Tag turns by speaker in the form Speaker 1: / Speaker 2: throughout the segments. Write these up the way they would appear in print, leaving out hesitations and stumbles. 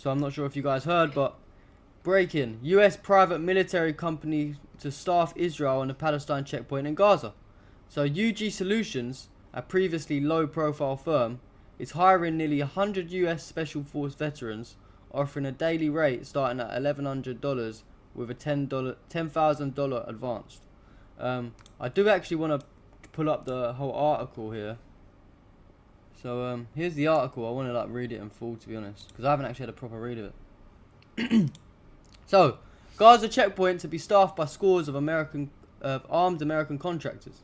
Speaker 1: So I'm not sure if you guys heard, but breaking. US private military company to staff Israel on the Palestine checkpoint in Gaza. So UG Solutions, a previously low-profile firm, is hiring nearly 100 US Special Force veterans, offering a daily rate starting at $1,100 with a $10,000 advance. I do actually want to pull up the whole article here. So here's the article. I want to read it in full, to be honest, because I haven't actually had a proper read of it. So, Gaza checkpoint to be staffed by scores of armed American contractors.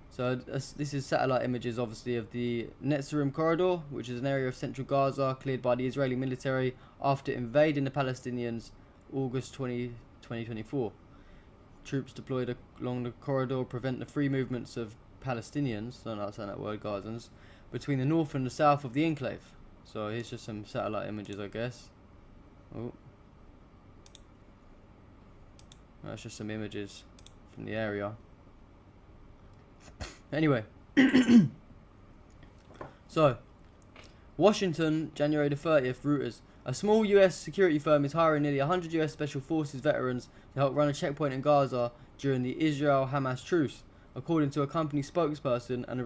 Speaker 1: So this is satellite images, obviously, of the Netzarim corridor, which is an area of central Gaza cleared by the Israeli military after invading the Palestinians August 2024. Troops deployed along the corridor prevent the free movements of Palestinians, I don't know how to say that word, Gazans, between the north and the south of the enclave. So here's just some satellite images, I guess. Oh. That's just some images from the area. Anyway. So, Washington, January the 30th, Reuters. A small US security firm is hiring nearly 100 US Special Forces veterans to help run a checkpoint in Gaza during the Israel-Hamas truce, according to a company spokesperson and a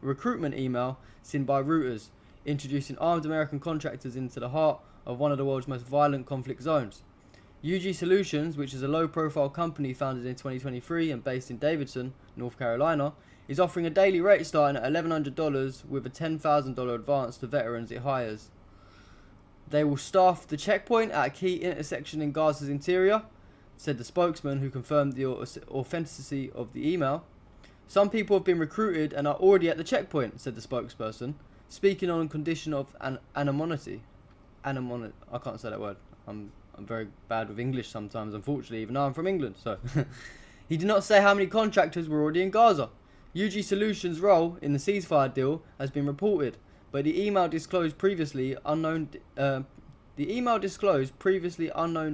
Speaker 1: recruitment email sent by Reuters, introducing armed American contractors into the heart of one of the world's most violent conflict zones. UG Solutions, which is a low-profile company founded in 2023 and based in Davidson, North Carolina, is offering a daily rate starting at $1,100 with a $10,000 advance to veterans it hires. They will staff the checkpoint at a key intersection in Gaza's interior, said the spokesman, who confirmed the authenticity of the email. Some people have been recruited and are already at the checkpoint, said the spokesperson, speaking on condition of anonymity. I can't say that word. I'm very bad with English sometimes, unfortunately, even though I'm from England. So he did not say how many contractors were already in Gaza. UG Solutions' role in the ceasefire deal has been reported, but the email disclosed previously unknown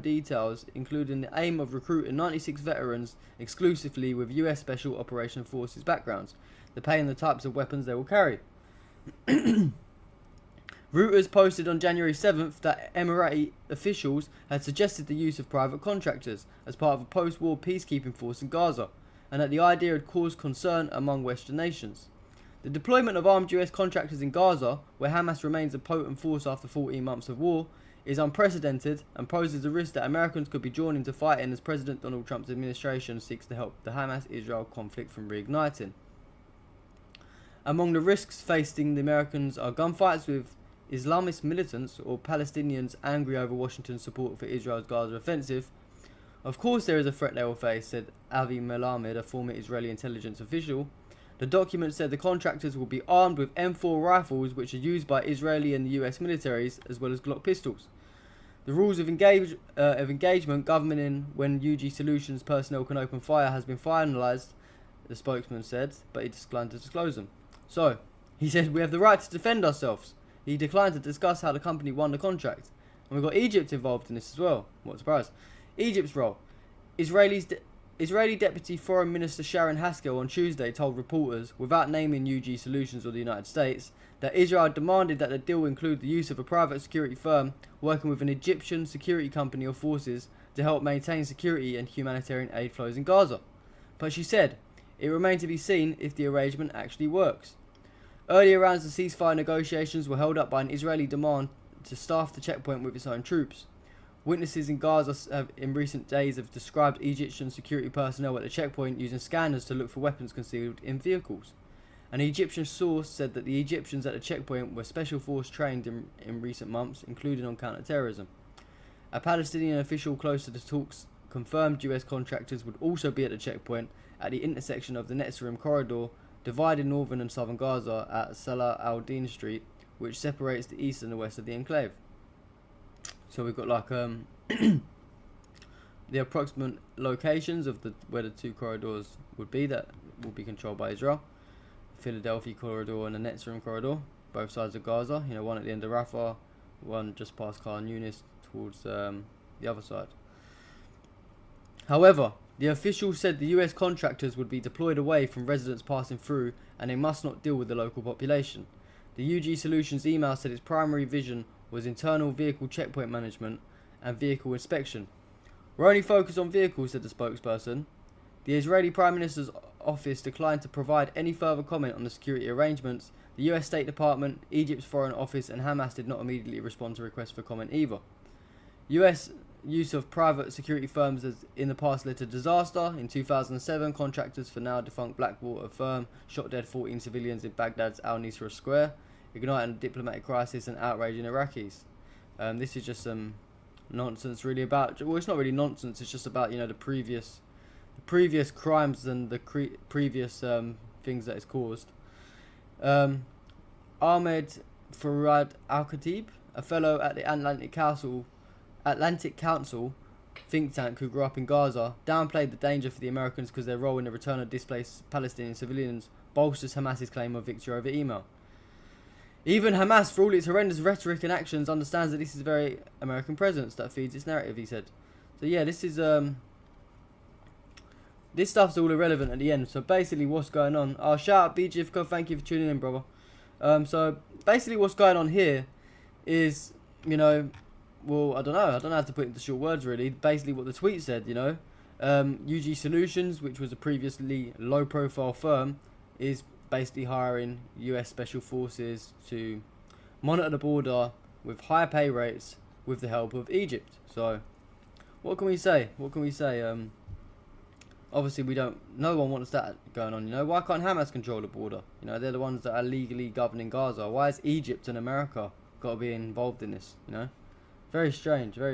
Speaker 1: details, including the aim of recruiting 96 veterans exclusively with US Special Operation Forces backgrounds, the pay and the types of weapons they will carry. Reuters posted on January 7th that Emirati officials had suggested the use of private contractors as part of a post-war peacekeeping force in Gaza, and that the idea had caused concern among Western nations. The deployment of armed US contractors in Gaza, where Hamas remains a potent force after 14 months of war, is unprecedented and poses a risk that Americans could be drawn into fighting as President Donald Trump's administration seeks to help the Hamas-Israel conflict from reigniting. Among the risks facing the Americans are gunfights with Islamist militants or Palestinians angry over Washington's support for Israel's Gaza offensive. Of course there is a threat they will face, said Avi Melamed, a former Israeli intelligence official. The document said the contractors will be armed with M4 rifles, which are used by Israeli and US militaries, as well as Glock pistols. The rules of engagement governing when UG Solutions personnel can open fire has been finalised, the spokesman said, but he declined to disclose them. So, he said, we have the right to defend ourselves. He declined to discuss how the company won the contract. And we've got Egypt involved in this as well. What a surprise. Egypt's role. Israeli Deputy Foreign Minister Sharon Haskell on Tuesday told reporters, without naming UG Solutions or the United States, that Israel demanded that the deal include the use of a private security firm working with an Egyptian security company or forces to help maintain security and humanitarian aid flows in Gaza. But she said, it remained to be seen if the arrangement actually works. Earlier rounds of ceasefire negotiations were held up by an Israeli demand to staff the checkpoint with its own troops. Witnesses in Gaza in recent days have described Egyptian security personnel at the checkpoint using scanners to look for weapons concealed in vehicles. An Egyptian source said that the Egyptians at the checkpoint were special force trained in recent months, including on counter-terrorism. A Palestinian official close to the talks confirmed US contractors would also be at the checkpoint at the intersection of the Netzarim corridor, dividing northern and southern Gaza at Salah al-Din Street, which separates the east and the west of the enclave. So we've got the approximate locations of where the two corridors would be that will be controlled by Israel. Philadelphia corridor and the Netzarim corridor, both sides of Gaza. One at the end of Rafah, one just past Khan Yunis towards the other side. However, the official said the US contractors would be deployed away from residents passing through, and they must not deal with the local population. The UG Solutions email said its primary vision was internal vehicle checkpoint management and vehicle inspection. We're only focused on vehicles, said the spokesperson. The Israeli Prime Minister's office declined to provide any further comment on the security arrangements. The US State Department, Egypt's Foreign Office and Hamas did not immediately respond to requests for comment either. US use of private security firms as in the past led to disaster. In 2007, contractors for now defunct Blackwater firm shot dead 14 civilians in Baghdad's Al-Nusra Square, igniting a diplomatic crisis and outrage in Iraqis. This is just some nonsense really about, well, it's not really nonsense, it's just about, you know, the previous crimes and the previous things that it's caused. Ahmed Farad Al-Khatib, a fellow at the Atlantic Council think tank who grew up in Gaza, downplayed the danger for the Americans because their role in the return of displaced Palestinian civilians bolsters Hamas's claim of victory over email. Even Hamas, for all its horrendous rhetoric and actions, understands that this is a very American presence that feeds its narrative, he said. So yeah, this stuff's all irrelevant at the end. So basically what's going on, shout out BGFCO, thank you for tuning in, brother. So basically what's going on here is, you know, well, I don't know how to put it into short words really. Basically what the tweet said, you know, UG Solutions, which was a previously low profile firm, is basically hiring US Special Forces to monitor the border with higher pay rates with the help of Egypt. So what can we say? Obviously no one wants that going on, you know. Why can't Hamas control the border? You know, they're the ones that are legally governing Gaza. Why has Egypt and America got to be involved in this, you know? Very strange, but